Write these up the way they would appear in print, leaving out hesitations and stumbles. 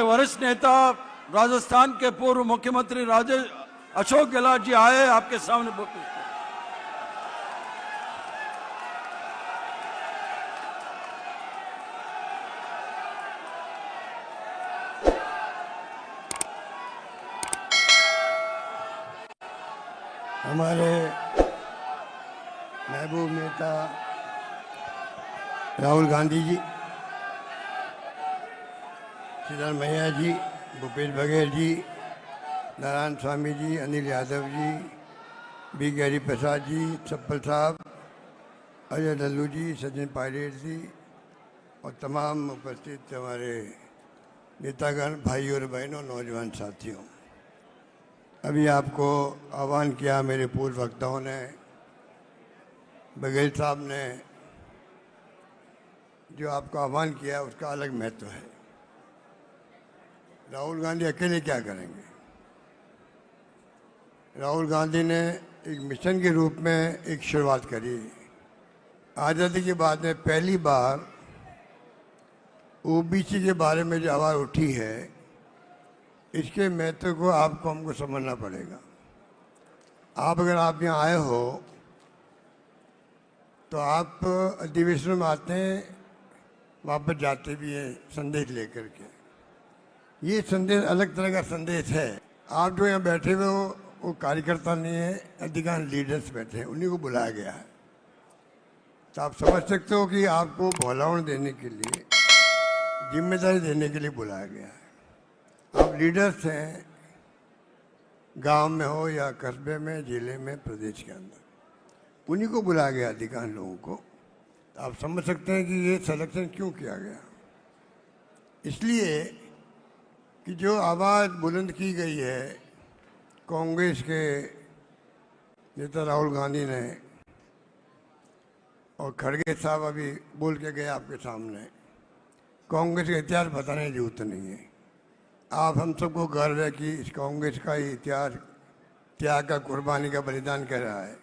वरिष्ठ नेता राजस्थान के पूर्व मुख्यमंत्री अशोक गहलोत जी आए आपके सामने बोलते। हमारे महबूब नेता राहुल गांधी जी, सिद्धरामैया जी, भूपेश बघेल जी, नारायण स्वामी जी, अनिल यादव जी, बी के हरिप्रसाद जी, चप्पल साहब, अजय लल्लू जी, सचिन पायलट जी और तमाम उपस्थित हमारे नेतागण, भाई और बहनों, नौजवान साथियों, अभी आपको आह्वान किया मेरे पूर्व वक्ताओं ने, बघेल साहब ने जो आपको आह्वान किया उसका अलग महत्व है। राहुल गांधी अकेले क्या करेंगे? राहुल गांधी ने एक मिशन के रूप में एक शुरुआत करी। आज़ादी के बाद में पहली बार ओबीसी के बारे में जो आवाज़ उठी है, इसके महत्व को आपको हमको समझना पड़ेगा। अगर आप यहाँ आए हो तो आप अधिवेशन में आते हैं, वापस जाते भी हैं संदेश लेकर के। ये संदेश अलग तरह का संदेश है। आप जो यहाँ बैठे हुए हो वो कार्यकर्ता नहीं है, अधिकांश लीडर्स बैठे हैं, उन्हीं को बुलाया गया है। तो आप समझ सकते हो कि आपको भोलावण देने के लिए, जिम्मेदारी देने के लिए बुलाया गया है। आप लीडर्स हैं, गांव में हो या कस्बे में, जिले में, प्रदेश के अंदर, उन्हीं को बुलाया गया अधिकांश लोगों को। आप समझ सकते हैं कि ये सिलेक्शन क्यों किया गया। इसलिए कि जो आवाज़ बुलंद की गई है कांग्रेस के नेता राहुल गांधी ने, और खड़गे साहब अभी बोल के गए आपके सामने, कांग्रेस का इतिहास बताने की जरूरत नहीं है। आप हम सबको गर्व है कि इस कांग्रेस का इतिहास त्याग का, कुर्बानी का, बलिदान कर रहा है,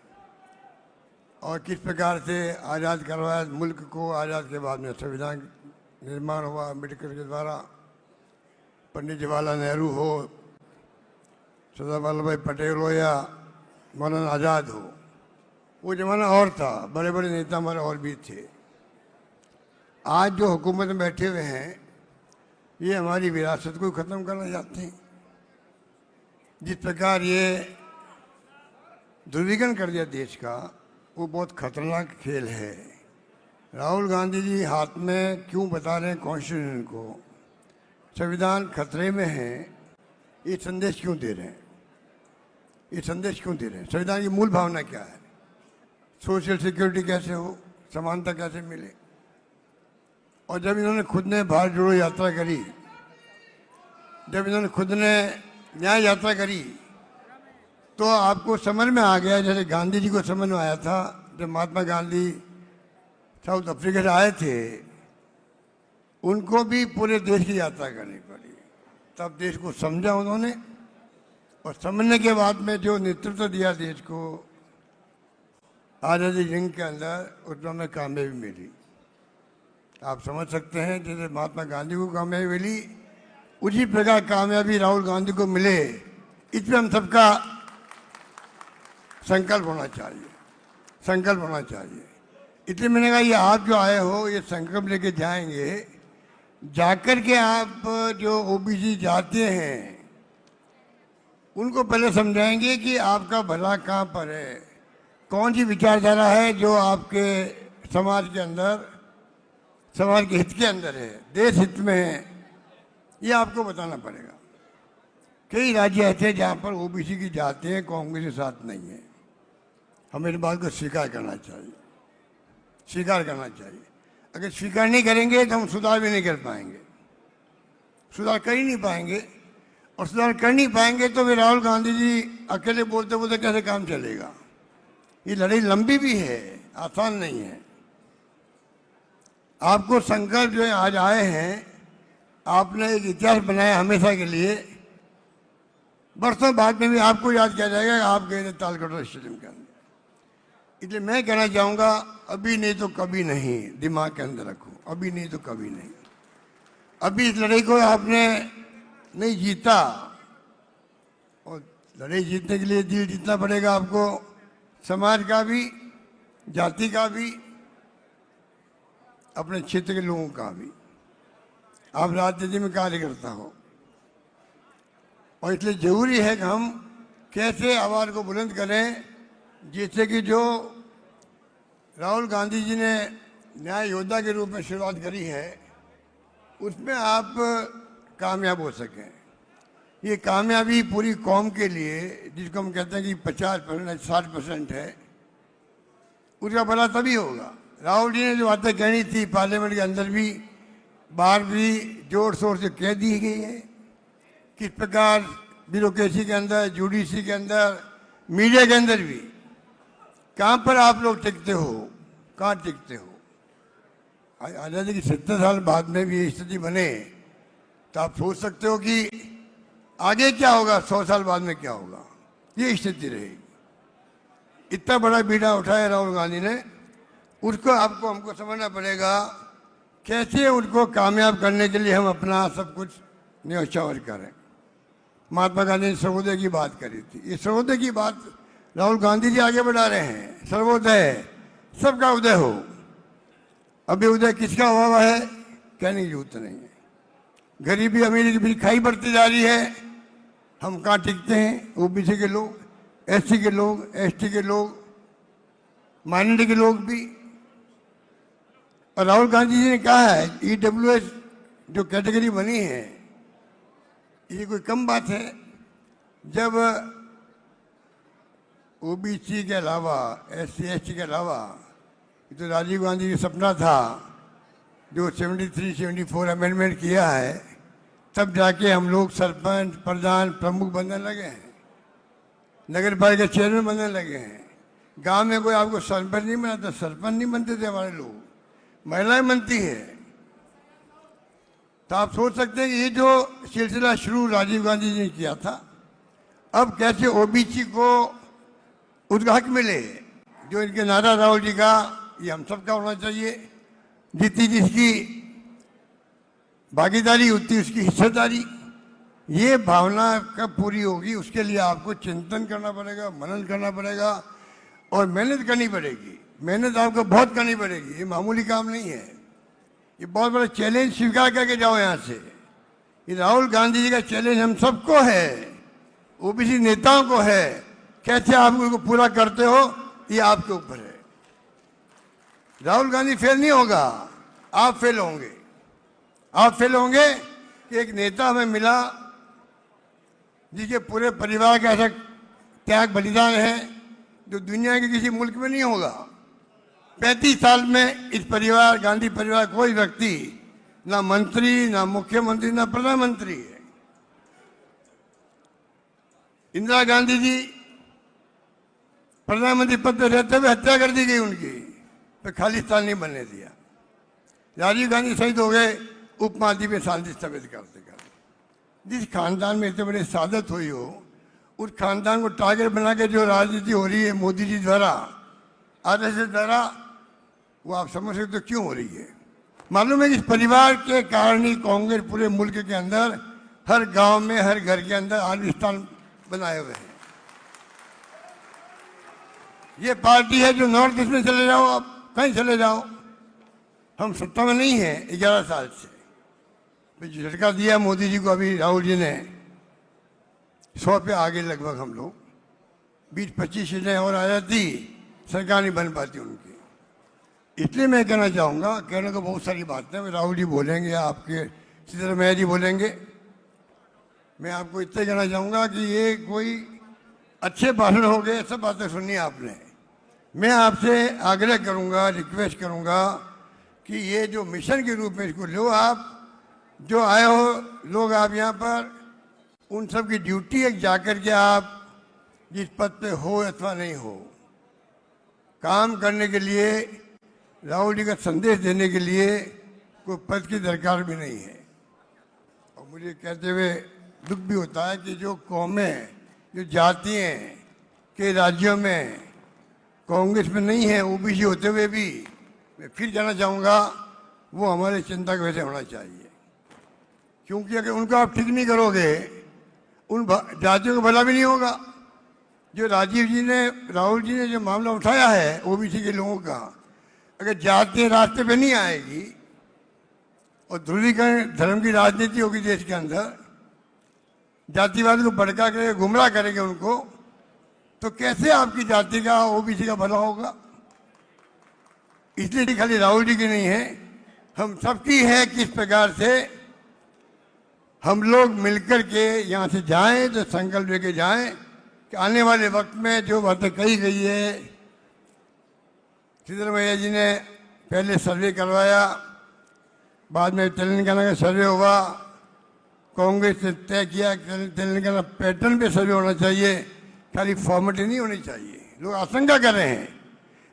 और किस प्रकार से आज़ाद करवाया मुल्क को। आज़ाद के बाद में संविधान निर्माण हुआ अम्बेडकर के द्वारा, पंडित जवाहरलाल नेहरू हो, सरदार वल्लभ भाई पटेल हो या मौलाना आज़ाद हो, वो ज़माना और था। बड़े बड़े नेता हमारे और भी थे। आज जो हुकूमत में बैठे हुए हैं, ये हमारी विरासत को ख़त्म करना चाहते हैं। जिस प्रकार ये ध्रुवीकरण कर दिया देश का, वो बहुत खतरनाक खेल है। राहुल गांधी जी हाथ में क्यों बता रहे हैं कॉन्स्टिट्यूशन को, संविधान खतरे में है, ये संदेश क्यों दे रहे हैं? ये संदेश क्यों दे रहे हैं? संविधान की मूल भावना क्या है? सोशल सिक्योरिटी कैसे हो, समानता कैसे मिले। और जब इन्होंने खुद ने भारत जोड़ो यात्रा करी, जब इन्होंने खुद ने न्याय यात्रा करी, तो आपको समझ में आ गया, जैसे गांधी जी को समझ में आया था जब महात्मा गांधी साउथ अफ्रीका से आए थे, उनको भी पूरे देश की यात्रा करनी पड़ी। तब देश को समझा उन्होंने, और समझने के बाद में जो नेतृत्व दिया देश को आज़ादी जंग के अंदर, उसमें हमें कामयाबी मिली। आप समझ सकते हैं जैसे महात्मा गांधी को कामयाबी मिली, उसी प्रकार कामयाबी राहुल गांधी को मिले, इस पर हम सबका संकल्प होना चाहिए, संकल्प होना चाहिए। इसलिए मैंने कहा ये आप जो आए हो, ये संकल्प लेके जाएंगे, जाकर के आप जो ओबीसी जाते हैं उनको पहले समझाएंगे कि आपका भला कहाँ पर है, कौन सी विचारधारा है जो आपके समाज के अंदर, समाज के हित के अंदर है, देश हित में है, ये आपको बताना पड़ेगा। कई राज्य ऐसे जहाँ पर ओबीसी की जाते हैं कांग्रेस के साथ नहीं है। हमें इस बात को स्वीकार करना चाहिए, स्वीकार करना चाहिए। अगर स्वीकार नहीं करेंगे तो हम सुधार भी नहीं कर पाएंगे, सुधार कर ही नहीं पाएंगे। और सुधार कर नहीं पाएंगे तो फिर राहुल गांधी जी अकेले बोलते बोलते कैसे काम चलेगा। ये लड़ाई लंबी भी है, आसान नहीं है। आपको संकल्प जो है आज आए हैं, आपने एक इतिहास बनाया हमेशा के लिए, बरसों बाद में भी आपको याद किया जाएगा कि आप गए थे तालकटोरा स्टेडियम के अंदर। इसलिए मैं कहना चाहूँगा, अभी नहीं तो कभी नहीं, दिमाग के अंदर रखो, अभी नहीं तो कभी नहीं। अभी इस लड़ाई को आपने नहीं जीता, और लड़ाई जीतने के लिए दिल जीतना पड़ेगा आपको, समाज का भी, जाति का भी, अपने क्षेत्र के लोगों का भी। आप राजनीति में कार्यकर्ता हो, और इसलिए जरूरी है कि हम कैसे आवाज को बुलंद करें, जिससे कि जो राहुल गांधी जी ने न्याय योद्धा के रूप में शुरुआत करी है, उसमें आप कामयाब हो सकें। ये कामयाबी पूरी कौम के लिए, जिसको हम कहते हैं कि 50% 60% है, उसका भला तभी होगा। राहुल जी ने जो बातें कहनी थी पार्लियामेंट के अंदर भी, बाहर भी जोर शोर से कह दी गई है। किस प्रकार ब्यूरोक्रेसी के अंदर, जुडिशरी के अंदर, मीडिया के अंदर भी कहाँ पर आप लोग टिकते हो, कहाँ टिकते हो। आज़ादी की 70 साल बाद में भी ये स्थिति बने, तो आप सोच सकते हो कि आगे क्या होगा, 100 साल बाद में क्या होगा। ये स्थिति रहेगी। इतना बड़ा बीड़ा उठाया राहुल गांधी ने, उसको आपको हमको समझना पड़ेगा कैसे उनको कामयाब करने के लिए हम अपना सब कुछ न्यौछावर करें। महात्मा गांधी ने सर्वोदय की बात करी थी, ये सर्वोदय की बात राहुल गांधी जी आगे बढ़ा रहे हैं। सर्वोदय, सबका उदय हो। अभी उदय किसका हुआ है कहने की जरूरत नहीं है। गरीबी अमीरी की भी खाई बढ़ती जा रही है। हम कहाँ टिकते हैं, ओबीसी के लोग, एससी के लोग, एसटी के लोग, माइनॉरिटी के लोग भी। और राहुल गांधी जी ने कहा है ईडब्ल्यूएस जो कैटेगरी बनी है, ये कोई कम बात है। जब ओबीसी के अलावा, एससी एसटी के अलावा, तो राजीव गांधी का सपना था जो 73-74 अमेंडमेंट किया है, तब जाके हम लोग सरपंच, प्रधान, प्रमुख बनने लगे हैं, नगर पालिका चेयरमैन बनने लगे हैं। गांव में कोई आपको सरपंच नहीं बनाता, सरपंच नहीं बनते थे हमारे लोग, महिलाएं बनती है। तो आप सोच सकते हैं कि ये जो सिलसिला शुरू राजीव गांधी जी ने किया था, अब कैसे ओबीसी को उसका हक मिले। जो इनके नारा राहुल जी का, ये हम सबका होना चाहिए। जितनी जिसकी भागीदारी उतनी उसकी हिस्सेदारी, ये भावना कब पूरी होगी, उसके लिए आपको चिंतन करना पड़ेगा, मनन करना पड़ेगा और मेहनत करनी पड़ेगी। मेहनत आपको बहुत करनी पड़ेगी, ये मामूली काम नहीं है। ये बहुत बड़ा चैलेंज स्वीकार करके जाओ यहाँ से। ये राहुल गांधी जी का चैलेंज हम सबको है, ओबीसी नेताओं को है। कैसे आप उनको पूरा करते हो, ये आपके ऊपर है। राहुल गांधी फेल नहीं होगा, आप फेल होंगे। आप फेल होंगे कि एक नेता हमें मिला जिसके पूरे परिवार का ऐसा त्याग बलिदान है जो दुनिया के किसी मुल्क में नहीं होगा। 35 साल में इस परिवार, गांधी परिवार, कोई व्यक्ति ना मंत्री, ना मुख्यमंत्री, ना प्रधानमंत्री है। इंदिरा गांधी जी प्रधानमंत्री पद पर रहते हुए हत्या कर दी गई उनकी, तो खालिस्तान नहीं बनने दिया। राजीव गांधी शहीद हो गए उपमहाद्वीप में शांति स्थापित करते करते। जिस खानदान में इतने बड़े सादत हुई हो, उस खानदान को टारगेट बना के जो राजनीति हो रही है मोदी जी द्वारा, आरएसएस द्वारा, वो आप समझ सकते हो क्यों हो रही है। मालूम है कि इस परिवार के कारण ही कांग्रेस पूरे मुल्क के अंदर, हर गांव में, हर घर के अंदर आलिम स्थान बनाए हुए हैं। ये पार्टी है जो नॉर्थ ईस्ट में चले जाओ, आप कहीं चले जाओ, हम सत्ता में नहीं है 11 साल से। जो झटका दिया मोदी जी को अभी राहुल जी ने, 100 पे आगे लगभग हम लोग, 20-25 सीटें और आ जाती, सरकार नहीं बन पाती उनकी। इसलिए मैं कहना चाहूँगा, कहने को बहुत सारी बातें राहुल जी बोलेंगे, आपके सिद्धरमैया जी बोलेंगे। मैं आपको इतना कहना चाहूँगा कि ये कोई अच्छे भाषण हो गए, सब बातें सुनिए आपने। मैं आपसे आग्रह करूँगा, रिक्वेस्ट करूँगा कि ये जो मिशन के रूप में इसको लो। आप जो आए हो लोग, आप यहाँ पर, उन सब की ड्यूटी है जाकर के आप जिस पद पे हो अथवा नहीं हो, काम करने के लिए, राहुल जी का संदेश देने के लिए कोई पद की दरकार भी नहीं है। और मुझे कहते हुए दुख भी होता है कि जो कौमें, जो जातियाँ के राज्यों में कांग्रेस में नहीं है, ओबीसी होते हुए भी, मैं फिर कहना चाहूँगा वो हमारे चिंता का विषय होना चाहिए क्योंकि अगर उनको आप ठीक नहीं करोगे उन जातियों का भला भी नहीं होगा। जो राहुल जी ने जो मामला उठाया है ओबीसी के लोगों का, अगर जाति रास्ते पे नहीं आएगी और ध्रुवीकरण धर्म की राजनीति होगी देश के अंदर, जातिवाद को भड़का के गुमराह करेंगे उनको, तो कैसे आपकी जाति का ओबीसी का भला होगा। इसलिए खाली राहुल जी की नहीं है, हम सबकी है किस प्रकार से हम लोग मिलकर के यहाँ से जाएं, तो संकल्प लेके जाएं कि आने वाले वक्त में जो बातें कही गई है, सिद्धरमैया जी ने पहले सर्वे करवाया, बाद में तेलंगाना का सर्वे हुआ, कांग्रेस ने तय किया कि तेलंगाना पैटर्न पे सर्वे होना चाहिए, खाली फॉर्मेलिटी नहीं होनी चाहिए। लोग आशंका कर रहे हैं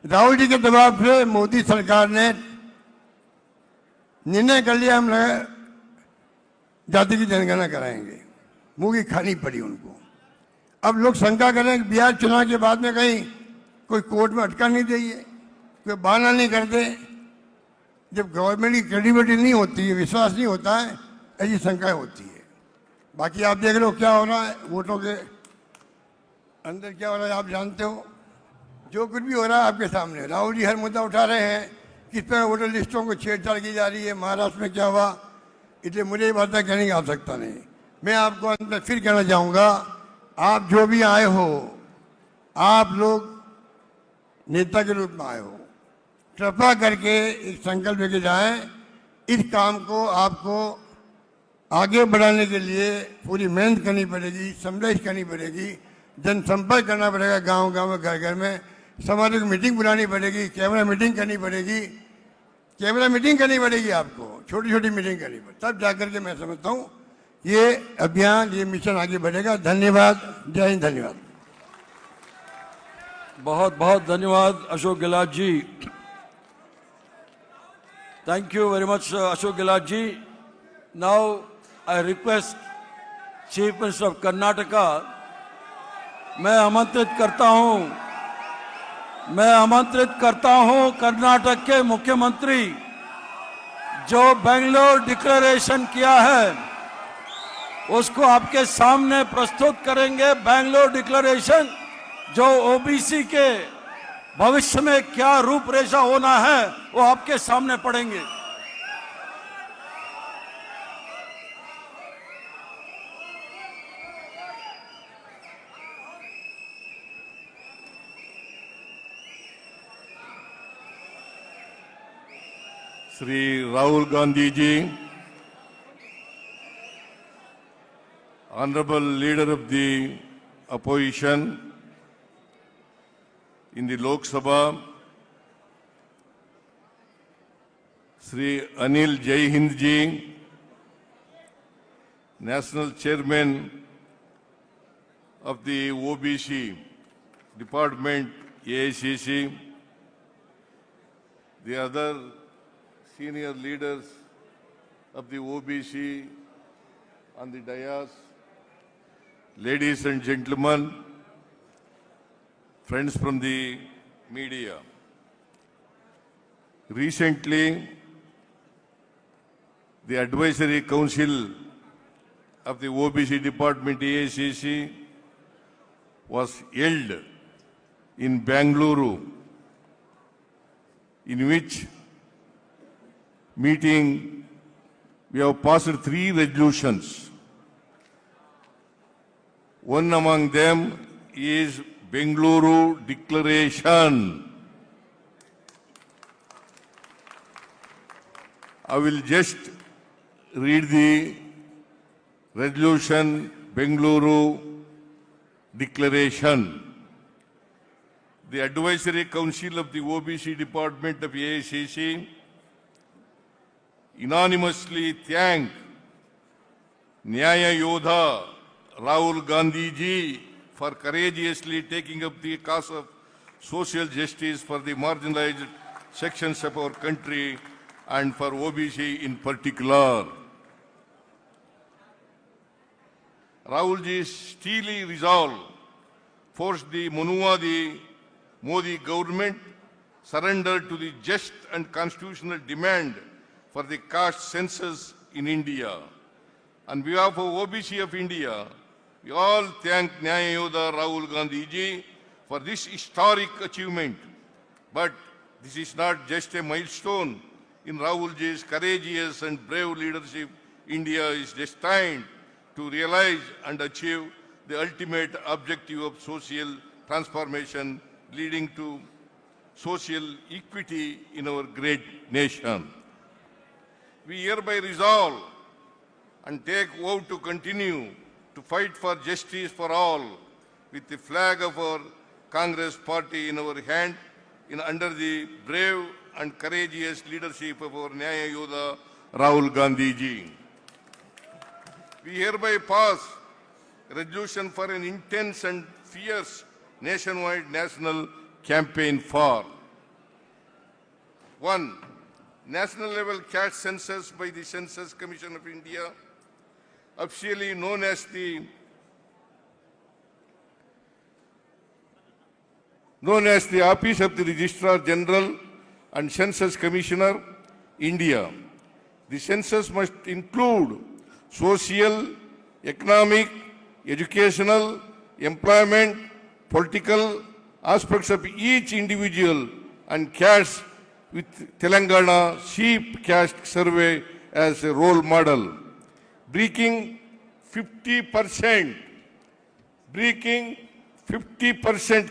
राहुल जी के दबाव से मोदी सरकार ने निर्णय कर लिया हम जाति की जनगणना कराएंगे, मुंह की खानी पड़ी उनको। अब लोग शंका कर रहे हैं कि बिहार चुनाव के बाद में कहीं कोई कोर्ट में अटका नहीं देंगे, कोई बहाना नहीं कर दे। जब गवर्नमेंट की क्रेडिबिलिटी नहीं होती है, विश्वास नहीं होता है, ऐसी शंकाएं होती है। बाकी आप देख रहे हो क्या हो रहा है वोटों के अंदर, क्या हो रहा है आप जानते हो। जो कुछ भी हो रहा है आपके सामने, राहुल जी हर मुद्दा उठा रहे हैं, किस तरह वोटर लिस्टों को छेड़छाड़ की जा रही है, महाराष्ट्र में क्या हुआ। इसलिए मुझे ये बातें कहने की आवश्यकता नहीं। मैं आपको अंत में फिर कहना चाहूँगा, आप जो भी आए हो, आप लोग नेता के रूप में आए हो, कृपा करके एक संकल्प लेके जाएं। इस काम को आपको आगे बढ़ाने के लिए पूरी मेहनत करनी पड़ेगी, समझाइश करनी पड़ेगी, जनसंपर्क करना पड़ेगा, गांव-गांव में, घर-घर में, सामाजिक मीटिंग बुलानी पड़ेगी, कैमरा मीटिंग करनी पड़ेगी, आपको छोटी-छोटी मीटिंग करनी पड़ेगी, तब जाकर के मैं समझता हूँ ये अभियान, ये मिशन आगे बढ़ेगा। धन्यवाद, जय हिंद। धन्यवाद, बहुत बहुत धन्यवाद Ashok Gehlot ji. Thank you very much Ashok Gehlot ji. Now I request chief minister of Karnataka, मैं आमंत्रित करता हूं कर्नाटक के मुख्यमंत्री जो बेंगलोर डिक्लेरेशन किया है उसको आपके सामने प्रस्तुत करेंगे। बेंगलोर डिक्लेरेशन जो ओबीसी के भविष्य में क्या रूपरेखा होना है वो आपके सामने पड़ेंगे। Sri Rahul Gandhi ji, Honorable Leader of the Opposition in the Lok Sabha, Sri Anil Jai Hind ji, National Chairman of the OBC Department, AICC, the other senior leaders of the OBC on the dais, ladies and gentlemen, friends from the media. Recently, the Advisory Council of the OBC Department AICC was held in Bangalore, in which meeting we have passed 3 resolutions. One among them is Bengaluru Declaration. I will just read the resolution, Bengaluru Declaration. The Advisory Council of the OBC Department of AICC unanimously thank Nyaya Yodha Rahul Gandhi ji for courageously taking up the cause of social justice for the marginalized sections of our country and for OBC in particular. Rahul ji's steely resolve forced the Manuwadi Modi government surrender to the just and constitutional demand for the caste census in India. On behalf of OBC of India, we all thank Nyaya Yoda Rahul Gandhi ji for this historic achievement. But this is not just a milestone. In Rahul ji's courageous and brave leadership, India is destined to realize and achieve the ultimate objective of social transformation, leading to social equity in our great nation. We hereby resolve and take vow to continue to fight for justice for all with the flag of our Congress party in our hand, under the brave and courageous leadership of our Nyaya Yoda Rahul Gandhi ji. We hereby pass a resolution for an intense and fierce nationwide national campaign for 1. National level caste census by the Census Commission of India, officially known as the Office of the Registrar General and Census Commissioner, India. The census must include social, economic, educational, employment, political aspects of each individual and caste, with Telangana Sheep Caste Survey as a role model. Breaking 50%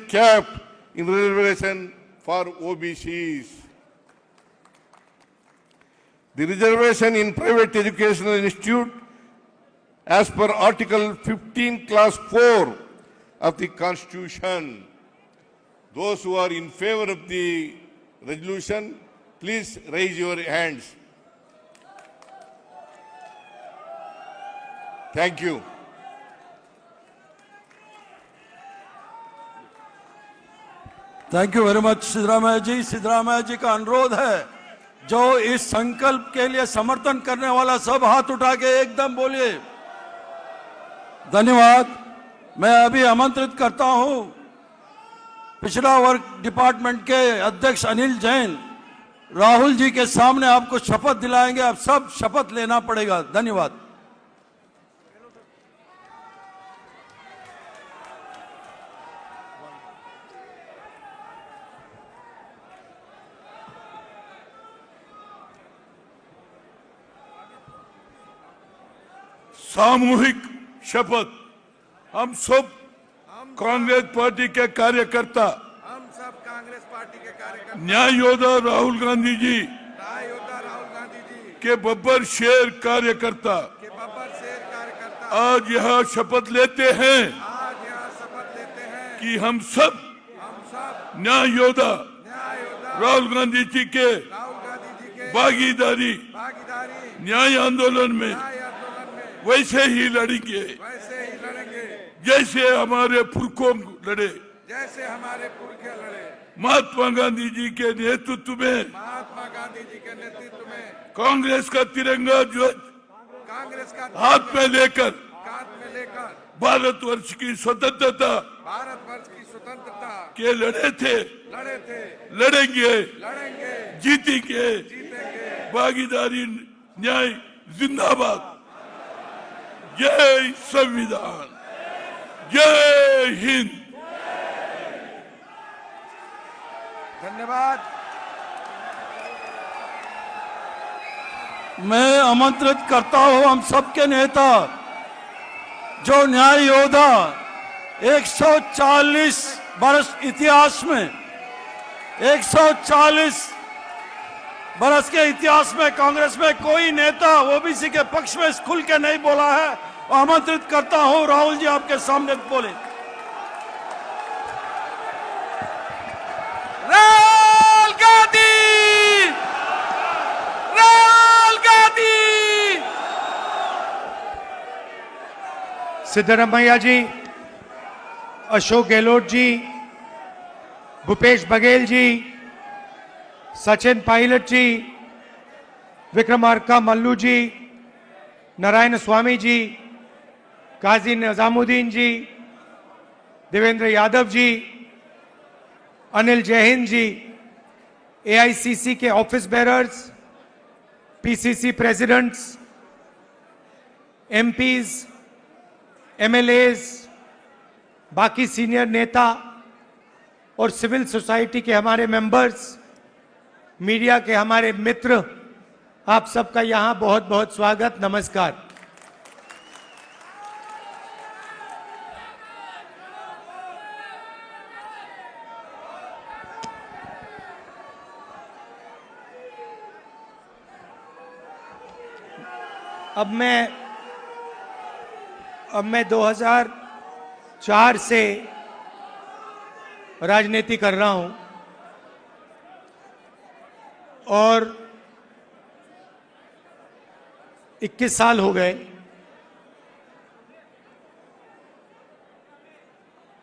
cap in reservation for OBCs. The reservation in private educational institute, as per Article 15, Clause 4 of the Constitution. Those who are in favor of the resolution, please raise your hands. Thank you. Thank you very much Siddaramaiah ji. Siddaramaiah ji का अनुरोध है, जो इस संकल्प के लिए समर्थन करने वाला सब हाथ उठा के एकदम बोलिए। धन्यवाद। मैं अभी आमंत्रित करता हूं पिछड़ा वर्ग डिपार्टमेंट के अध्यक्ष अनिल जैन राहुल जी के सामने आपको शपथ दिलाएंगे। आप सब शपथ लेना पड़ेगा। धन्यवाद। सामूहिक शपथ। हम सब कांग्रेस पार्टी के कार्यकर्ता, न्याय योद्धा राहुल गांधी जी के बब्बर शेर कार्यकर्ता आज यहाँ शपथ लेते हैं कि हम सब न्याय योद्धा राहुल गांधी जी के भागीदारी न्याय आंदोलन में वैसे ही लड़ेंगे जैसे हमारे पुरखों लड़े। महात्मा गांधी जी के नेतृत्व में कांग्रेस का तिरंगा ध्वज हाथ में लेकर भारतवर्ष की स्वतंत्रता के लड़े थे, लड़ेंगे, जीतेंगे। भागीदारी न्याय जिंदाबाद। जय संविधान, जय हिंद। धन्यवाद। मैं आमंत्रित करता हूं हम सबके नेता, जो न्याय योद्धा 140 वर्ष इतिहास में 140 बरस के इतिहास में कांग्रेस में कोई नेता ओबीसी के पक्ष में खुल के नहीं बोला है। आमंत्रित करता हूं राहुल जी आपके सामने बोले। राहुल गांधी, राहुल गांधी। सिद्धरामैया जी, अशोक गहलोत जी, भूपेश बघेल जी, सचिन पायलट जी, विक्रमार्का मल्लू जी, नारायण स्वामी जी, काजी निजामुद्दीन जी, देवेंद्र यादव जी, अनिल जैन जी, एआईसीसी के office bearers, PCC presidents, MPs, MLAs, बाकी सीनियर नेता और सिविल सोसाइटी के हमारे मेंबर्स, मीडिया के हमारे मित्र, आप सबका यहां बहुत बहुत स्वागत, नमस्कार। अब मैं 2004 से राजनीति कर रहा हूं और 21 साल हो गए।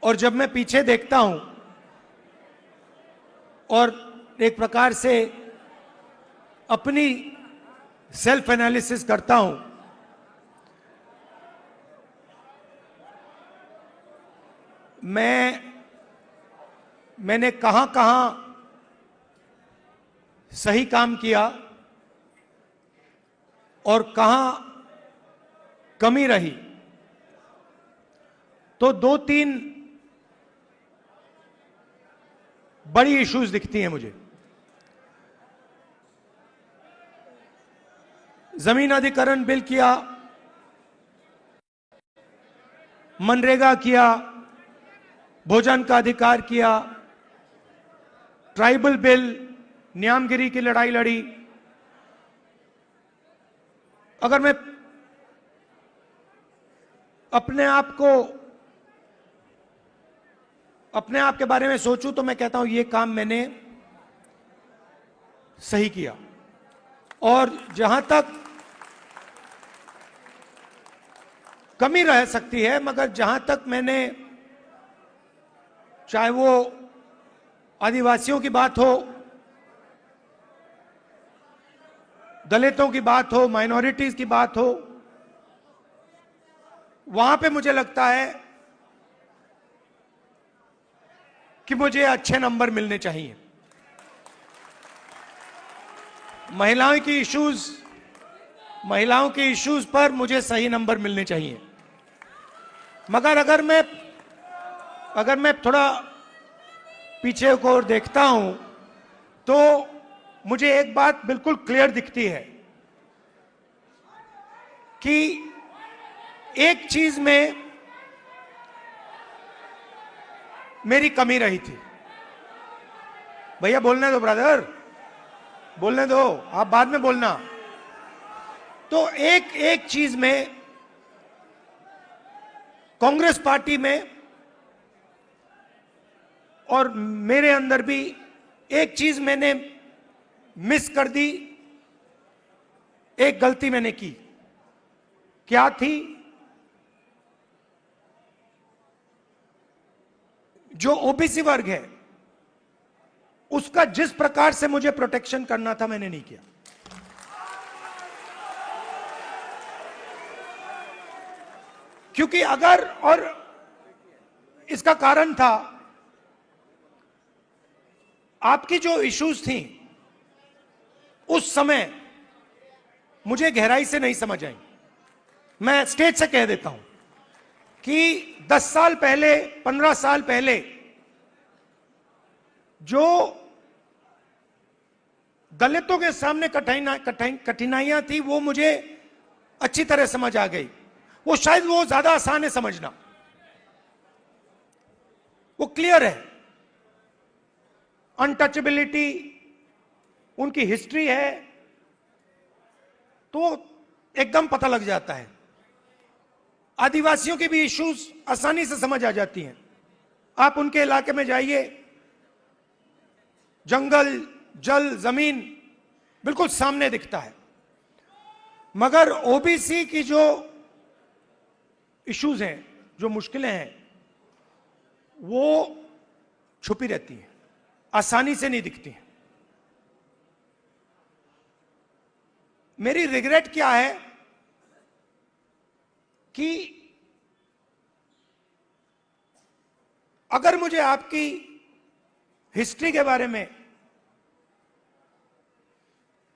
और जब मैं पीछे देखता हूं और एक प्रकार से अपनी सेल्फ एनालिसिस करता हूं, मैंने कहां सही काम किया और कहां कमी रही, तो 2-3 बड़ी इश्यूज दिखती हैं मुझे। जमीन अधिग्रहण बिल किया, मनरेगा किया, भोजन का अधिकार किया, ट्राइबल बिल, न्यामगिरी की लड़ाई लड़ी। अगर मैं अपने आप के बारे में सोचूं तो मैं कहता हूं ये काम मैंने सही किया। और जहां तक कमी रह सकती है, मगर जहां तक मैंने, चाहे वो आदिवासियों की बात हो, दलितों की बात हो, माइनॉरिटीज की बात हो, वहां पे मुझे लगता है कि मुझे अच्छे नंबर मिलने चाहिए। महिलाओं के इश्यूज पर मुझे सही नंबर मिलने चाहिए। मगर अगर मैं थोड़ा पीछे को और देखता हूं तो मुझे एक बात बिल्कुल क्लियर दिखती है कि एक चीज में मेरी कमी रही थी। भैया बोलने दो, ब्रदर बोलने दो, आप बाद में बोलना। तो एक चीज में कांग्रेस पार्टी में और मेरे अंदर भी एक चीज मैंने मिस कर दी, एक गलती मैंने की। क्या थी? जो ओबीसी वर्ग है उसका जिस प्रकार से मुझे प्रोटेक्शन करना था मैंने नहीं किया। क्योंकि अगर, और इसका कारण था आपकी जो इश्यूज थी उस समय मुझे गहराई से नहीं समझ आई। मैं स्टेज से कह देता हूं कि 10 साल पहले, 15 साल पहले जो दलितों के सामने कठिनाइयां थी वो मुझे अच्छी तरह समझ आ गई। वो शायद वो ज्यादा आसान है समझना, वो क्लियर है। अनटचेबिलिटी, उनकी हिस्ट्री है तो एकदम पता लग जाता है। आदिवासियों के भी इश्यूज आसानी से समझ आ जाती हैं। आप उनके इलाके में जाइए, जंगल, जल, जमीन बिल्कुल सामने दिखता है। मगर ओबीसी की जो इश्यूज हैं, जो मुश्किलें हैं, वो छुपी रहती हैं, आसानी से नहीं दिखती हैं। मेरी रिग्रेट क्या है कि अगर मुझे आपकी हिस्ट्री के बारे में,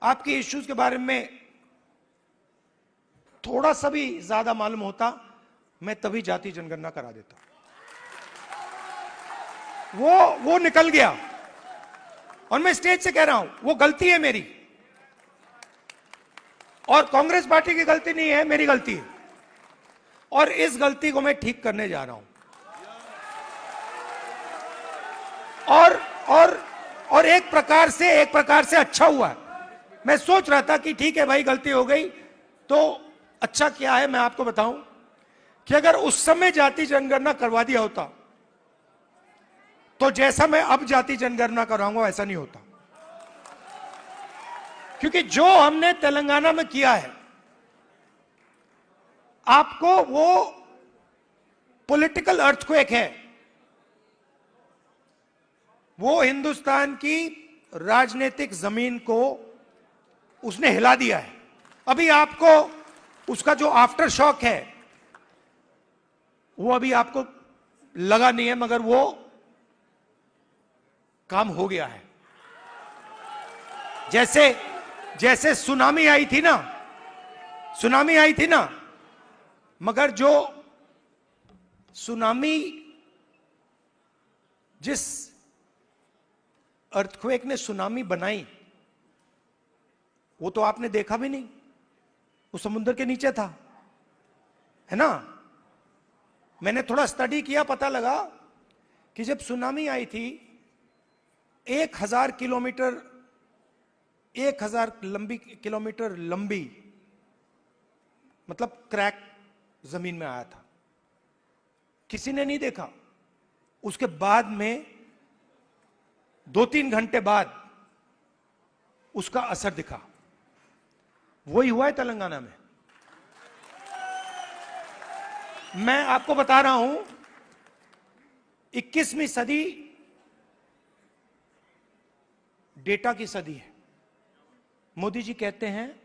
आपकी इश्यूज के बारे में थोड़ा सा भी ज्यादा मालूम होता, मैं तभी जाति जनगणना करा देता। वो निकल गया, और मैं स्टेज से कह रहा हूं वो गलती है मेरी, और कांग्रेस पार्टी की गलती नहीं है, मेरी गलती है, और इस गलती को मैं ठीक करने जा रहा हूं। और एक प्रकार से अच्छा हुआ है। मैं सोच रहा था कि ठीक है भाई, गलती हो गई, तो अच्छा क्या है मैं आपको बताऊं कि अगर उस समय जाति जनगणना करवा दिया होता तो जैसा मैं अब जाति जनगणना कराऊंगा वैसा नहीं होता। क्योंकि जो हमने तेलंगाना में किया है, आपको वो पॉलिटिकल अर्थक्वेक है, वो हिंदुस्तान की राजनीतिक जमीन को उसने हिला दिया है। अभी आपको उसका जो आफ्टर शॉक है वो अभी आपको लगा नहीं है, मगर वो काम हो गया है। जैसे सुनामी आई थी ना, मगर जो सुनामी, जिस अर्थक्वेक ने सुनामी बनाई, वो तो आपने देखा भी नहीं, वो समुद्र के नीचे था, है ना। मैंने थोड़ा स्टडी किया, पता लगा कि जब सुनामी आई थी 1000 किलोमीटर लंबी मतलब क्रैक जमीन में आया था, किसी ने नहीं देखा। उसके बाद में 2-3 घंटे बाद उसका असर दिखा। वही हुआ है तेलंगाना में। मैं आपको बता रहा हूं, 21वीं सदी डेटा की सदी है। मोदी जी कहते हैं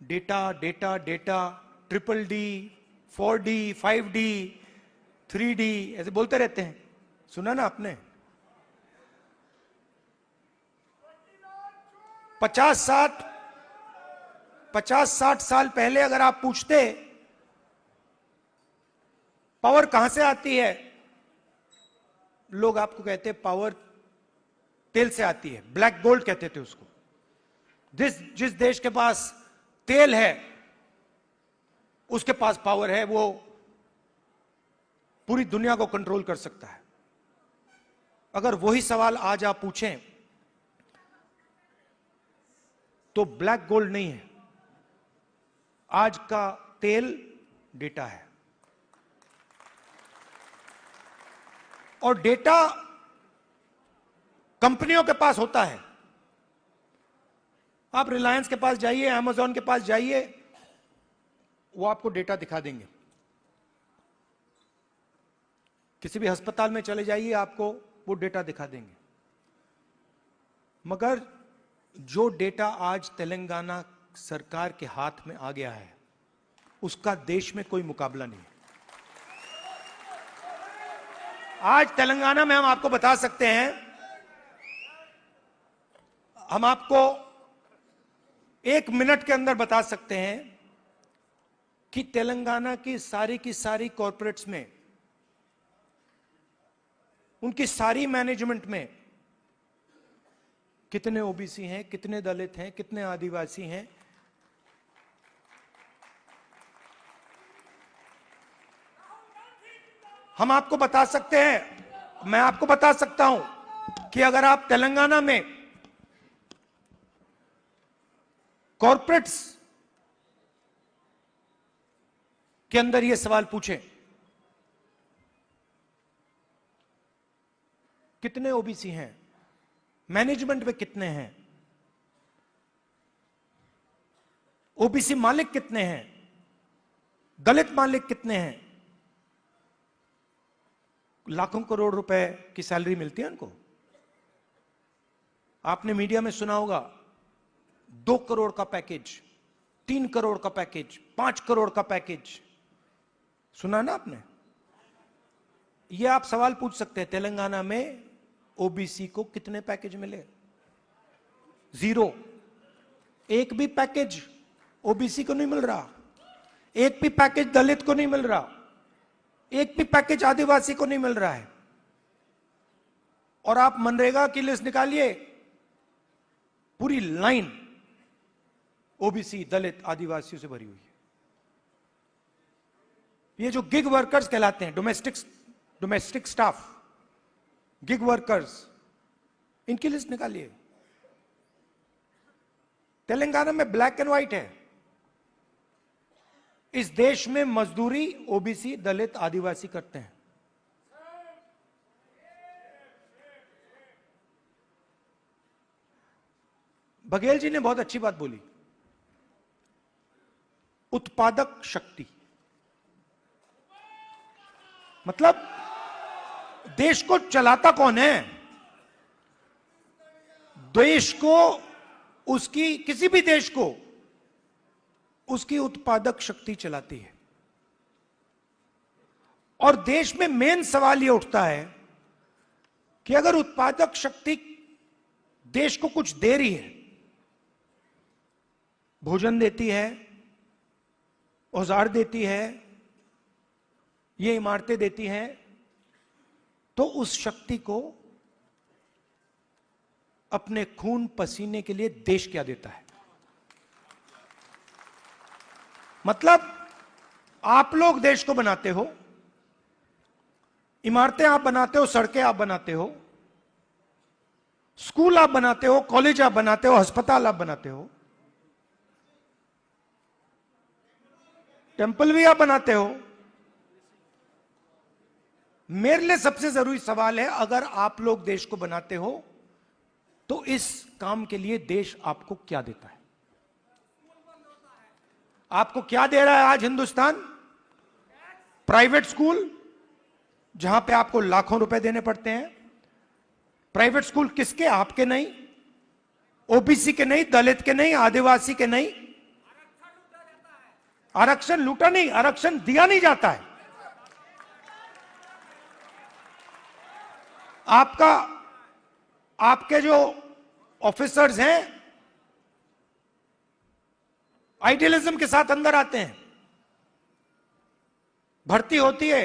data data data, DDD, 4D, 5D, 3D, ऐसे बोलते रहते हैं, सुना ना आपने। 50-60 साल पहले अगर आप पूछते पावर कहां से आती है, लोग आपको कहते पावर तेल से आती है, ब्लैक गोल्ड कहते थे उसको। जिस देश के पास तेल है उसके पास पावर है, वो पूरी दुनिया को कंट्रोल कर सकता है। अगर वही सवाल आज आप पूछें तो ब्लैक गोल्ड नहीं है, आज का तेल डेटा है। और डेटा कंपनियों के पास होता है। आप रिलायंस के पास जाइए, अमेज़न के पास जाइए, वो आपको डेटा दिखा देंगे। किसी भी अस्पताल में चले जाइए, आपको वो डेटा दिखा देंगे। मगर जो डेटा आज तेलंगाना सरकार के हाथ में आ गया है, उसका देश में कोई मुकाबला नहीं है। आज तेलंगाना में हम आपको बता सकते हैं, हम आपको 1 मिनट के अंदर बता सकते हैं कि तेलंगाना की सारी कॉर्पोरेट्स में, उनकी सारी मैनेजमेंट में कितने ओबीसी हैं, कितने दलित हैं, कितने आदिवासी हैं। हम आपको बता सकते हैं, मैं आपको बता सकता हूं कि अगर आप तेलंगाना में कॉर्पोरेट्स के अंदर यह सवाल पूछें, कितने ओबीसी हैं, मैनेजमेंट में कितने हैं, ओबीसी मालिक कितने हैं, दलित मालिक कितने हैं, लाखों करोड़ रुपए की सैलरी मिलती है उनको। आपने मीडिया में सुना होगा 2 करोड़ का पैकेज, 3 करोड़ का पैकेज, 5 करोड़ का पैकेज, सुना ना आपने। यह आप सवाल पूछ सकते हैं, तेलंगाना में ओबीसी को कितने पैकेज मिले? 0। एक भी पैकेज ओबीसी को नहीं मिल रहा, एक भी पैकेज दलित को नहीं मिल रहा, एक भी पैकेज आदिवासी को नहीं मिल रहा है। और आप मनरेगा की लिस्ट निकालिए, पूरी लाइन ओबीसी, दलित, आदिवासियों से भरी हुई है। ये जो गिग वर्कर्स कहलाते हैं, डोमेस्टिक स्टाफ, गिग वर्कर्स, इनकी लिस्ट निकालिए। तेलंगाना में ब्लैक एंड व्हाइट है। इस देश में मजदूरी ओबीसी, दलित, आदिवासी करते हैं। बघेल जी ने बहुत अच्छी बात बोली, उत्पादक शक्ति। मतलब देश को चलाता कौन है? देश को, उसकी, किसी भी देश को उसकी उत्पादक शक्ति चलाती है। और देश में मेन सवाल यह उठता है कि अगर उत्पादक शक्ति देश को कुछ दे रही है, भोजन देती है, औजार देती है, ये इमारतें देती हैं, तो उस शक्ति को अपने खून पसीने के लिए देश क्या देता है? मतलब आप लोग देश को बनाते हो, इमारतें आप बनाते हो, सड़कें आप बनाते हो, स्कूल आप बनाते हो, कॉलेज आप बनाते हो, अस्पताल आप बनाते हो, टेंपल भी आप बनाते हो। मेरे लिए सबसे जरूरी सवाल है, अगर आप लोग देश को बनाते हो तो इस काम के लिए देश आपको क्या देता है? आपको क्या दे रहा है आज हिंदुस्तान? प्राइवेट स्कूल, जहां पे आपको लाखों रुपए देने पड़ते हैं। प्राइवेट स्कूल किसके? आपके नहीं, ओबीसी के नहीं, दलित के नहीं, आदिवासी के नहीं। आरक्षण लूटा नहीं, आरक्षण दिया नहीं जाता है। आपके जो ऑफिसर्स हैं आइडियलिज्म के साथ अंदर आते हैं, भर्ती होती है,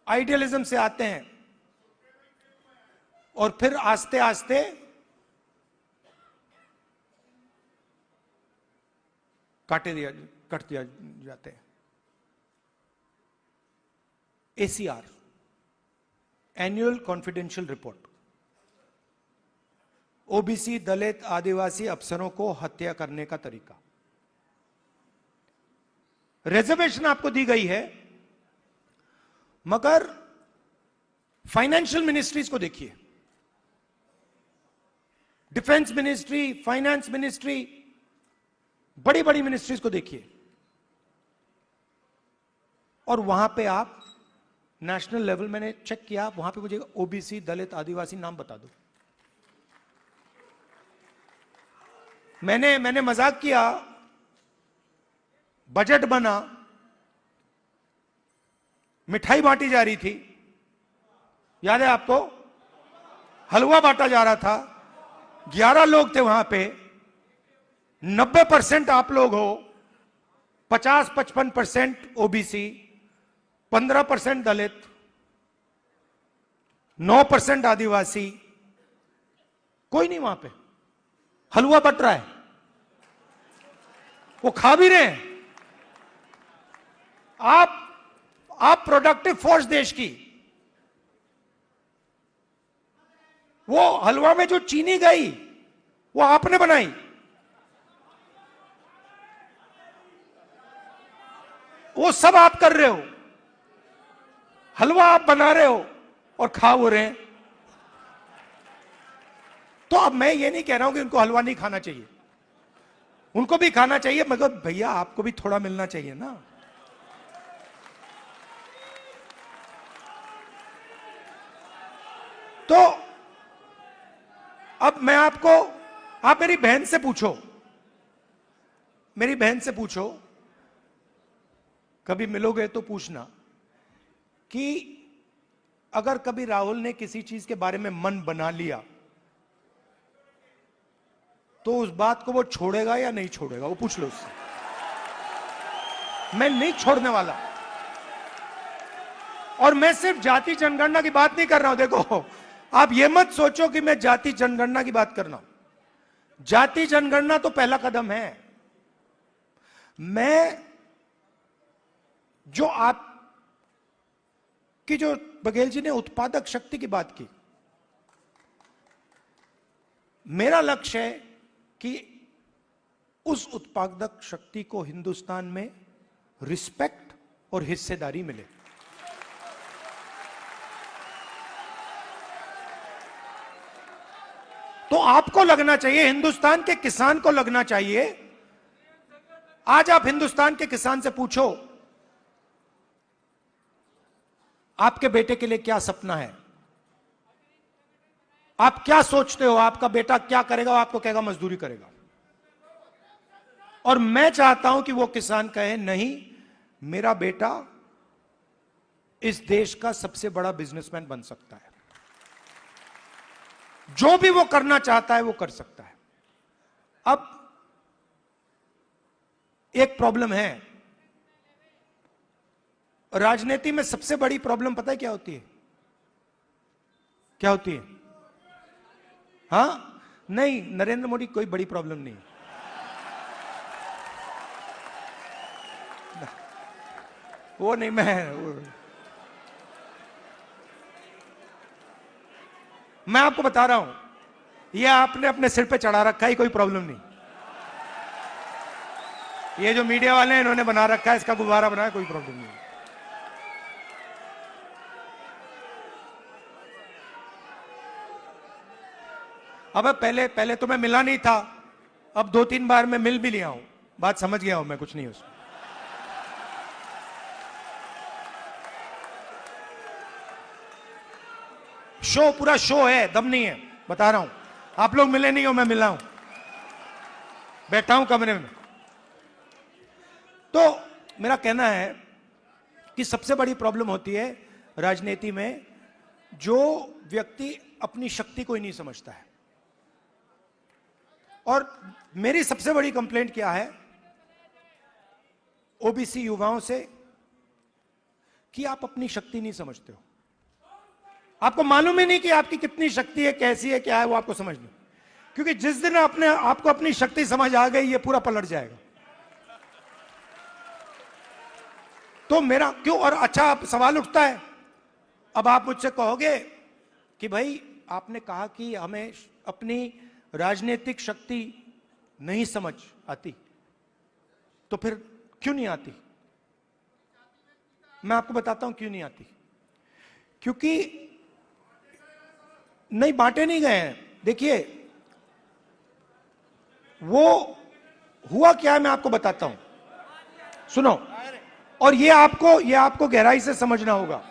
आइडियलिज्म से आते हैं और फिर आस्ते आस्ते कट दिया जाते हैं। ACR, annual confidential report, OBC, Dalit, Adivasi अफसरों को हत्या करने का तरीका। रिजर्वेशन आपको दी गई है, मगर फाइनेंशियल मिनिस्ट्रीज को देखिए, डिफेंस मिनिस्ट्री, फाइनेंस मिनिस्ट्री, बड़ी बड़ी मिनिस्ट्रीज को देखिए, और वहां पे आप नेशनल लेवल, मैंने चेक किया, वहां पे मुझे ओबीसी, दलित, आदिवासी नाम बता दो। मैंने मजाक किया, बजट बना, मिठाई बांटी जा रही थी, याद है आपको? हलवा बांटा जा रहा था, 11 लोग थे वहां पे, 90% आप लोग हो, 50-55% ओबीसी, 15% दलित, 9% आदिवासी, कोई नहीं वहां पे। हलवा बट रहा है, वो खा भी रहे हैं। आप प्रोडक्टिव फोर्स देश की, वो हलवा में जो चीनी गई वो आपने बनाई। वो सब आप कर रहे हो, हलवा आप बना रहे हो और खा वो रहे हैं। तो अब मैं ये नहीं कह रहा हूं कि उनको हलवा नहीं खाना चाहिए, उनको भी खाना चाहिए, मगर भैया आपको भी थोड़ा मिलना चाहिए ना। तो अब मैं आपको, आप मेरी बहन से पूछो, मेरी बहन से पूछो, कभी मिलोगे तो पूछना कि अगर कभी राहुल ने किसी चीज के बारे में मन बना लिया तो उस बात को वो छोड़ेगा या नहीं छोड़ेगा, वो पूछ लो उससे। मैं नहीं छोड़ने वाला। और मैं सिर्फ जाति जनगणना की बात नहीं कर रहा हूं। देखो, आप ये मत सोचो कि मैं जाति जनगणना की बात कर रहा हूं। जाति जनगणना तो पहला कदम है। मैं जो आप की जो बघेल जी ने उत्पादक शक्ति की बात की, मेरा लक्ष्य है कि उस उत्पादक शक्ति को हिंदुस्तान में रिस्पेक्ट और हिस्सेदारी मिले। तो आपको लगना चाहिए, हिंदुस्तान के किसान को लगना चाहिए। आज आप हिंदुस्तान के किसान से पूछो आपके बेटे के लिए क्या सपना है, आप क्या सोचते हो, आपका बेटा क्या करेगा, वो आपको कहेगा मजदूरी करेगा। और मैं चाहता हूं कि वो किसान कहे नहीं, मेरा बेटा इस देश का सबसे बड़ा बिजनेसमैन बन सकता है, जो भी वो करना चाहता है वो कर सकता है। अब एक प्रॉब्लम है राजनीति में, सबसे बड़ी प्रॉब्लम पता है क्या होती है? क्या होती है? हाँ, नहीं, नरेंद्र मोदी कोई बड़ी प्रॉब्लम नहीं है। वो नहीं, मैं आपको बता रहा हूं, ये आपने अपने सिर पे चढ़ा रखा है, कोई प्रॉब्लम नहीं। ये जो मीडिया वाले हैं इन्होंने बना रखा है, इसका गुब्बारा बनाया, कोई प्रॉब्लम नहीं। अब पहले तो मैं मिला नहीं था, अब 2-3 बार मैं मिल भी लिया हूं, बात समझ गया हूं मैं, कुछ नहीं उसमें। शो, पूरा शो है, दम नहीं है, बता रहा हूं। आप लोग मिले नहीं हो, मैं मिला हूं, बैठा हूं कमरे में। तो मेरा कहना है कि सबसे बड़ी प्रॉब्लम होती है राजनीति में, जो व्यक्ति अपनी शक्ति को ही नहीं समझता है। और मेरी सबसे बड़ी कंप्लेंट क्या है ओबीसी युवाओं से, कि आप अपनी शक्ति नहीं समझते हो। आपको मालूम ही नहीं कि आपकी कितनी शक्ति है, कैसी है, क्या है, वो आपको समझ नहीं। क्योंकि जिस दिन आपको अपनी शक्ति समझ आ गई, ये पूरा पलट जाएगा। तो मेरा क्यों, और अच्छा आप सवाल उठता है, अब आप मुझसे कहोगे कि भाई आपने कहा कि हमें अपनी राजनीतिक शक्ति नहीं समझ आती, तो फिर क्यों नहीं आती? मैं आपको बताता हूं क्यों नहीं आती। क्योंकि नहीं, बांटे नहीं गए हैं। देखिए, वो हुआ क्या है, मैं आपको बताता हूं, सुनो। और ये आपको गहराई से समझना होगा।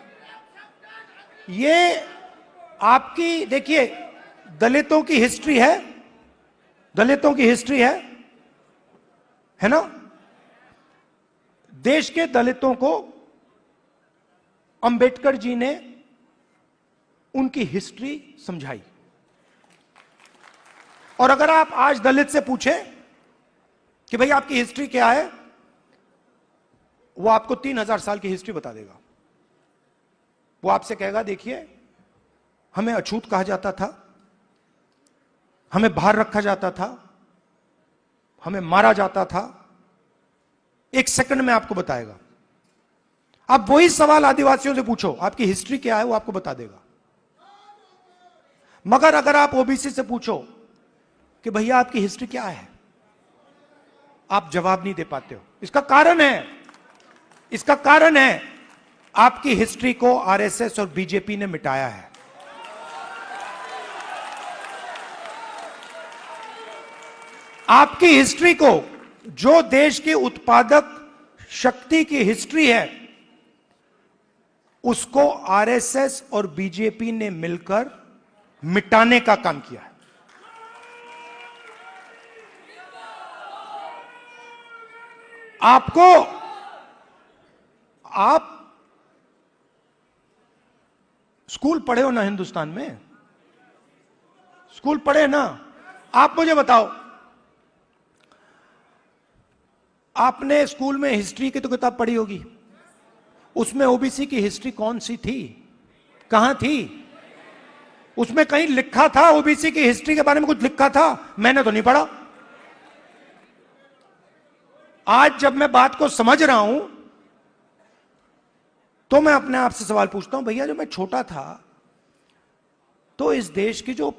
ये आपकी, देखिए, दलितों की हिस्ट्री है, दलितों की हिस्ट्री है ना। देश के दलितों को अंबेडकर जी ने उनकी हिस्ट्री समझाई। और अगर आप आज दलित से पूछें कि भाई आपकी हिस्ट्री क्या है, वो आपको 3000 साल की हिस्ट्री बता देगा। वो आपसे कहेगा, देखिए, हमें अछूत कहा जाता था, हमें बाहर रखा जाता था, हमें मारा जाता था। एक सेकंड में आपको बताएगा। आप वही सवाल आदिवासियों से पूछो, आपकी हिस्ट्री क्या है, वो आपको बता देगा। मगर अगर आप ओबीसी से पूछो कि भैया आपकी हिस्ट्री क्या है, आप जवाब नहीं दे पाते हो। इसका कारण है आपकी हिस्ट्री को आरएसएस और बीजेपी ने मिटाया है। आपकी हिस्ट्री को, जो देश की उत्पादक शक्ति की हिस्ट्री है, उसको आरएसएस और बीजेपी ने मिलकर मिटाने का काम किया है। आप स्कूल पढ़े हो ना हिंदुस्तान में, स्कूल पढ़े ना। आप मुझे बताओ, आपने स्कूल में हिस्ट्री की तो किताब पढ़ी होगी, उसमें ओबीसी की हिस्ट्री कौन सी थी, कहां थी? उसमें कहीं लिखा था ओबीसी की हिस्ट्री के बारे में? कुछ लिखा था? मैंने तो नहीं पढ़ा। आज जब मैं बात को समझ रहा हूं तो मैं अपने आप से सवाल पूछता हूं, भैया जब मैं छोटा था तो इस देश की जो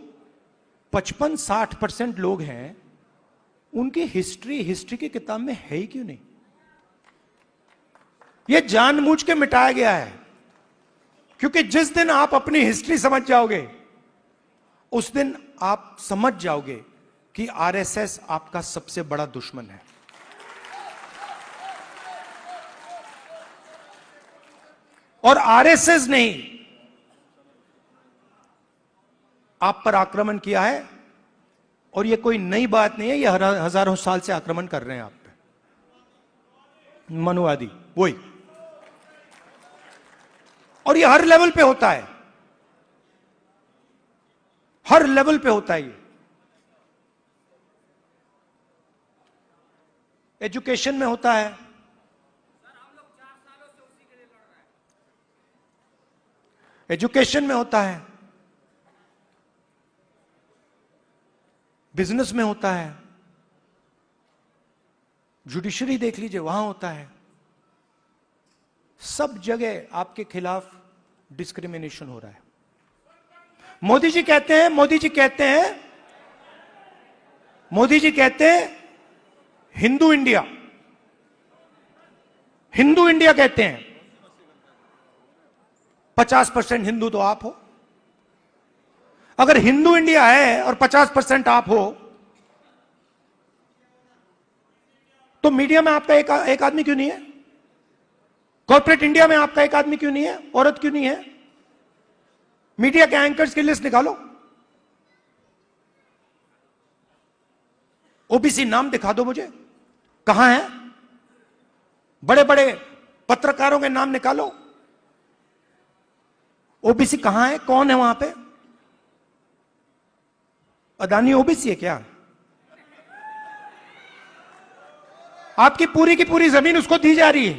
55-60% लोग हैं उनकी हिस्ट्री की किताब में है ही क्यों नहीं? यह जानबूझ के मिटाया गया है, क्योंकि जिस दिन आप अपनी हिस्ट्री समझ जाओगे उस दिन आप समझ जाओगे कि आरएसएस आपका सबसे बड़ा दुश्मन है। और आरएसएस ने आप पर आक्रमण किया है, और यह कोई नई बात नहीं है, यह हजारों साल से आक्रमण कर रहे हैं आप पे, मनुवादी वही। और यह हर लेवल पे होता है, हर लेवल पे होता है। ये एजुकेशन में होता है, एजुकेशन में होता है, बिजनेस में होता है, जुडिशरी देख लीजिए वहां होता है। सब जगह आपके खिलाफ डिस्क्रिमिनेशन हो रहा है। मोदी जी कहते हैं हिंदू इंडिया, हिंदू इंडिया कहते हैं। 50% हिंदू तो आप हो। अगर हिंदू इंडिया है और 50% आप हो, तो मीडिया में आपका एक आदमी क्यों नहीं है? कॉर्पोरेट इंडिया में आपका एक आदमी क्यों नहीं है? औरत क्यों नहीं है? मीडिया के एंकर्स की लिस्ट निकालो, ओबीसी नाम दिखा दो मुझे, कहां है? बड़े बड़े पत्रकारों के नाम निकालो, ओबीसी कहां है? कौन है वहां पे? अदानी ओबीसी है क्या? आपकी पूरी की पूरी जमीन उसको दी जा रही है,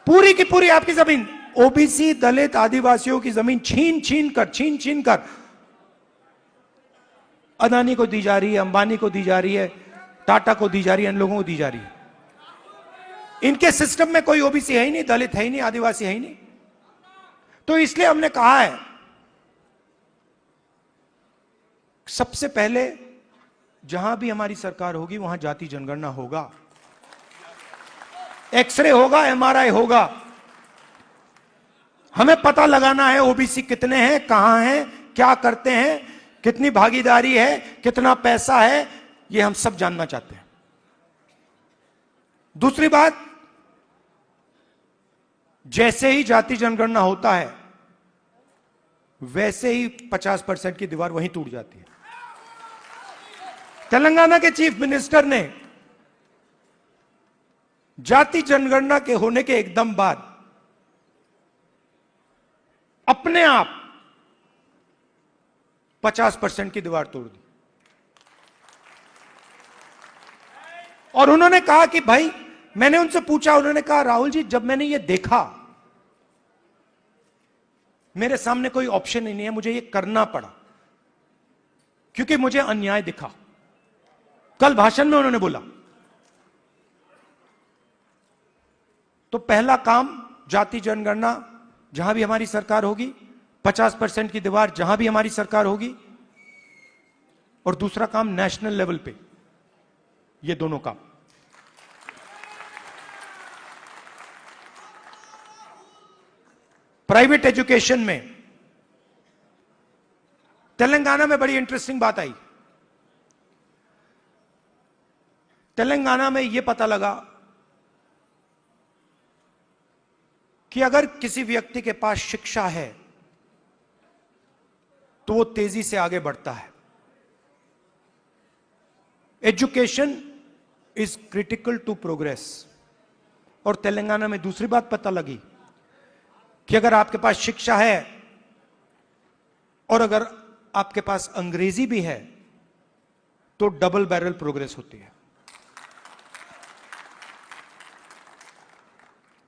पूरी की पूरी आपकी जमीन। ओबीसी दलित आदिवासियों की जमीन छीन छीन कर अदानी को दी जा रही है, अंबानी को दी जा रही है, टाटा को दी जा रही है, इन लोगों को दी जा रही है। इनके सिस्टम में कोई ओबीसी है ही नहीं, दलित है ही नहीं, आदिवासी है ही नहीं। तो इसलिए हमने कहा है सबसे पहले जहां भी हमारी सरकार होगी वहां जाति जनगणना होगा, एक्सरे होगा, एमआरआई होगा। हमें पता लगाना है ओबीसी कितने हैं, कहां हैं, क्या करते हैं, कितनी भागीदारी है, कितना पैसा है, यह हम सब जानना चाहते हैं। दूसरी बात, जैसे ही जाति जनगणना होता है वैसे ही 50% की दीवार वहीं टूट जाती है। तेलंगाना के चीफ मिनिस्टर ने जाति जनगणना के होने के एकदम बाद अपने आप 50% की दीवार तोड़ दी, और उन्होंने कहा कि भाई, मैंने उनसे पूछा, उन्होंने कहा राहुल जी जब मैंने ये देखा मेरे सामने कोई ऑप्शन ही नहीं है, मुझे ये करना पड़ा क्योंकि मुझे अन्याय दिखा। कल भाषण में उन्होंने बोला तो पहला काम जाति जनगणना जहां भी हमारी सरकार होगी, 50% की दीवार जहां भी हमारी सरकार होगी, और दूसरा काम नेशनल लेवल पे, ये दोनों काम। प्राइवेट एजुकेशन में तेलंगाना में बड़ी इंटरेस्टिंग बात आई। तेलंगाना में यह पता लगा कि अगर किसी व्यक्ति के पास शिक्षा है तो वो तेजी से आगे बढ़ता है। Education is critical to progress. और तेलंगाना में दूसरी बात पता लगी कि अगर आपके पास शिक्षा है और अगर आपके पास अंग्रेजी भी है तो डबल बैरल प्रोग्रेस होती है।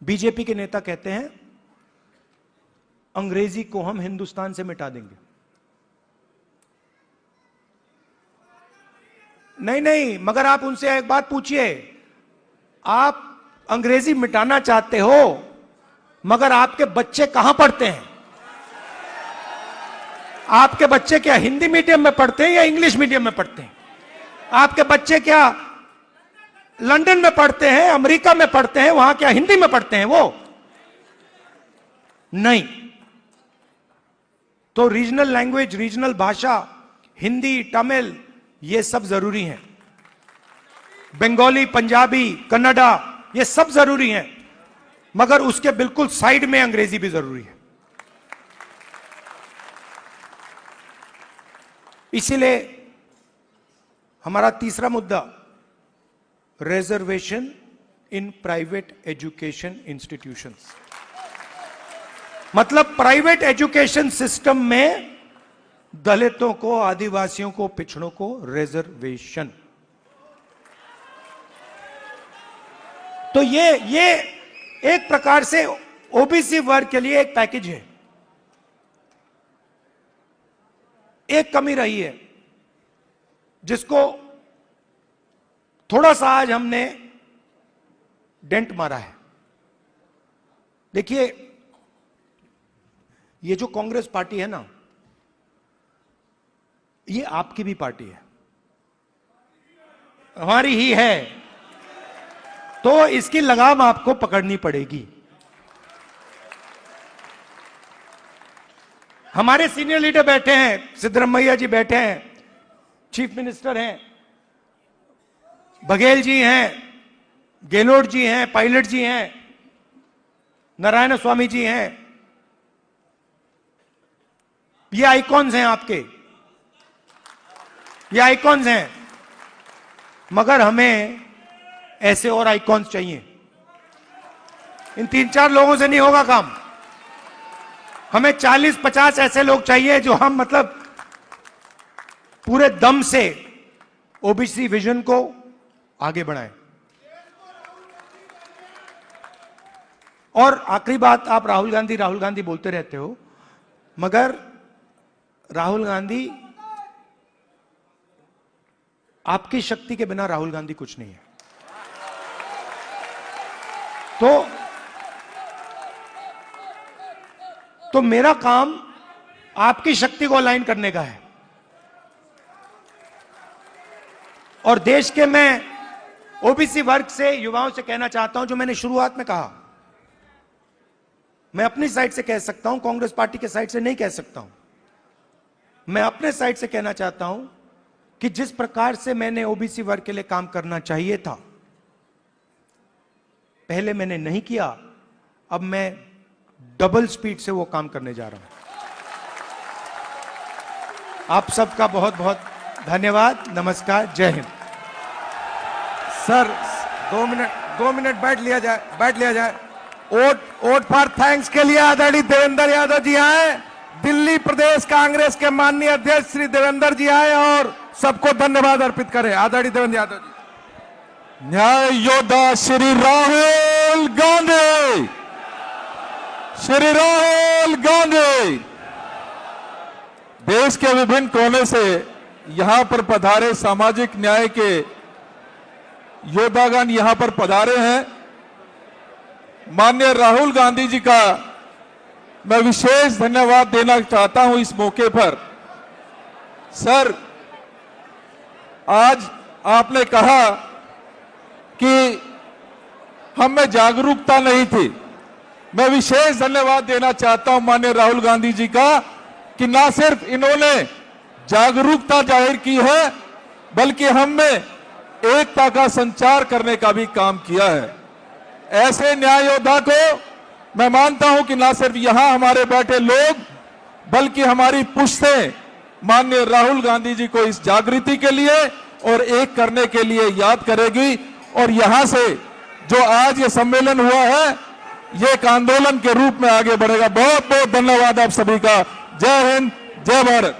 बीजेपी के नेता कहते हैं अंग्रेजी को हम हिंदुस्तान से मिटा देंगे। नहीं नहीं, मगर आप उनसे एक बात पूछिए, आप अंग्रेजी मिटाना चाहते हो मगर आपके बच्चे कहां पढ़ते हैं? आपके बच्चे क्या हिंदी मीडियम में पढ़ते हैं या इंग्लिश मीडियम में पढ़ते हैं? आपके बच्चे क्या लंदन में पढ़ते हैं, अमेरिका में पढ़ते हैं, वहां क्या हिंदी में पढ़ते हैं वो? नहीं। तो रीजनल लैंग्वेज, रीजनल भाषा, हिंदी, तमिल, ये सब जरूरी हैं। बंगाली, पंजाबी, कन्नड़ा, ये सब जरूरी हैं, मगर उसके बिल्कुल साइड में अंग्रेजी भी जरूरी है। इसीलिए हमारा तीसरा मुद्दा reservation in private education institutions, मतलब प्राइवेट एजुकेशन सिस्टम में दलितों को, आदिवासियों को, पिछड़ों को रिजर्वेशन। तो ये एक प्रकार से ओबीसी वर्ग के लिए एक पैकेज है। एक कमी रही है जिसको थोड़ा सा आज हमने डेंट मारा है। देखिए, ये जो कांग्रेस पार्टी है ना, ये आपकी भी पार्टी है, हमारी ही है, तो इसकी लगाम आपको पकड़नी पड़ेगी। हमारे सीनियर लीडर बैठे हैं, सिद्धरामैया जी बैठे हैं, चीफ मिनिस्टर हैं, बघेल जी हैं, गेहलोत जी हैं, पायलट जी हैं, नारायण स्वामी जी हैं। ये आइकॉन्स हैं आपके, ये आइकॉन्स हैं, मगर हमें ऐसे और आइकॉन्स चाहिए। इन 3-4 लोगों से नहीं होगा काम। हमें 40-50 ऐसे लोग चाहिए जो हम मतलब पूरे दम से ओबीसी विजन को आगे बढ़ाएं। और आखिरी बात, आप राहुल गांधी बोलते रहते हो, मगर राहुल गांधी, आपकी शक्ति के बिना राहुल गांधी कुछ नहीं है। तो मेरा काम आपकी शक्ति को अलाइन करने का है। और देश के मैं ओबीसी वर्ग से, युवाओं से कहना चाहता हूं, जो मैंने शुरुआत में कहा, मैं अपनी साइड से कह सकता हूं, कांग्रेस पार्टी के साइड से नहीं कह सकता हूं। मैं अपने साइड से कहना चाहता हूं कि जिस प्रकार से मैंने ओबीसी वर्ग के लिए काम करना चाहिए था, पहले मैंने नहीं किया, अब मैं डबल स्पीड से वो काम करने जा रहा हूं। आप सबका बहुत बहुत धन्यवाद। नमस्कार, जय हिंद। सर 2 मिनट बैठ लिया जाए। वोट फॉर थैंक्स के लिए आदरणीय देवेंद्र यादव जी आए, दिल्ली प्रदेश कांग्रेस के माननीय अध्यक्ष श्री देवेंद्र जी आए और सबको धन्यवाद अर्पित करें। आदरणीय देवेंद्र यादव जी। न्याय योद्धा श्री राहुल गांधी, श्री राहुल गांधी देश के विभिन्न कोने से यहां पर पधारे सामाजिक न्याय के योद्धागण यहां पर पधारे हैं। माननीय राहुल गांधी जी का मैं विशेष धन्यवाद देना चाहता हूं इस मौके पर। सर, आज आपने कहा कि हम में जागरूकता नहीं थी। मैं विशेष धन्यवाद देना चाहता हूं माननीय राहुल गांधी जी का कि ना सिर्फ इन्होंने जागरूकता जाहिर की है, बल्कि हम में एकता का संचार करने का भी काम किया है। ऐसे न्याय योद्धा को मैं मानता हूं कि ना सिर्फ यहां हमारे बैठे लोग, बल्कि हमारी पुश्तें माननीय राहुल गांधी जी को इस जागृति के लिए और एक करने के लिए याद करेगी। और यहां से जो आज ये सम्मेलन हुआ है, ये एक आंदोलन के रूप में आगे बढ़ेगा। बहुत बहुत धन्यवाद आप सभी का। जय हिंद, जय भारत।